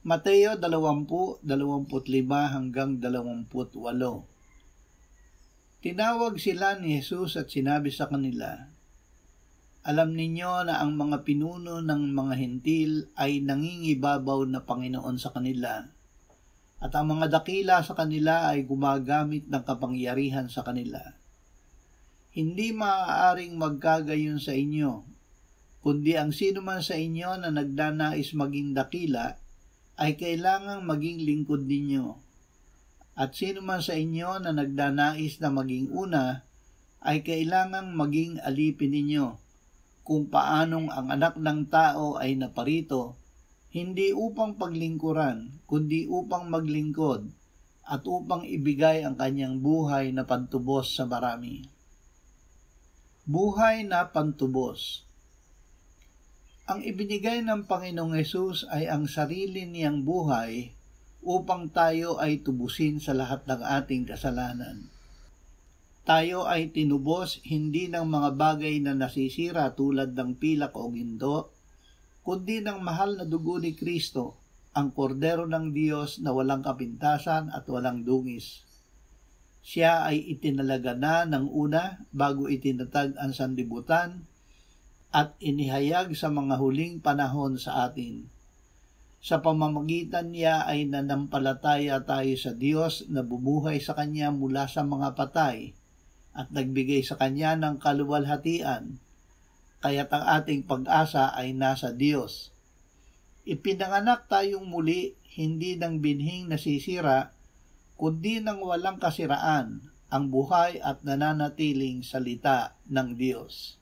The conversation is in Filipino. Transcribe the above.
Mateo 20:25-28. Tinawag sila ni Jesus at sinabi sa kanila, "Alam ninyo na ang mga pinuno ng mga hentil ay nangingibabaw na Panginoon sa kanila, at ang mga dakila sa kanila ay gumagamit ng kapangyarihan sa kanila. Hindi maaaring magkagayon sa inyo, kundi ang sino man sa inyo na nagdanais maging dakila ay kailangang maging lingkod ninyo. At sino man sa inyo na nagdanais na maging una ay kailangang maging alipin ninyo, kung paanong ang anak ng tao ay naparito, hindi upang paglingkuran, kundi upang maglingkod, at upang ibigay ang kanyang buhay na pantubos sa marami." Buhay na pantubos. Ang ibinigay ng Panginoong Hesus ay ang sarili niyang buhay upang tayo ay tubusin sa lahat ng ating kasalanan. Tayo ay tinubos hindi ng mga bagay na nasisira tulad ng pilak o ginto, kundi ng mahal na dugo ni Kristo, ang kordero ng Diyos na walang kapintasan at walang dungis. Siya ay itinalaga na ng una bago itinatag ang sanlibutan at inihayag sa mga huling panahon sa atin. Sa pamamagitan niya ay nanampalataya tayo sa Diyos na bumuhay sa Kanya mula sa mga patay at nagbigay sa Kanya ng kaluwalhatian, kaya't ang ating pag-asa ay nasa Diyos. Ipinanganak tayong muli hindi ng binhing nasisira, kundi ng walang kasiraan, ang buhay at nananatiling salita ng Diyos.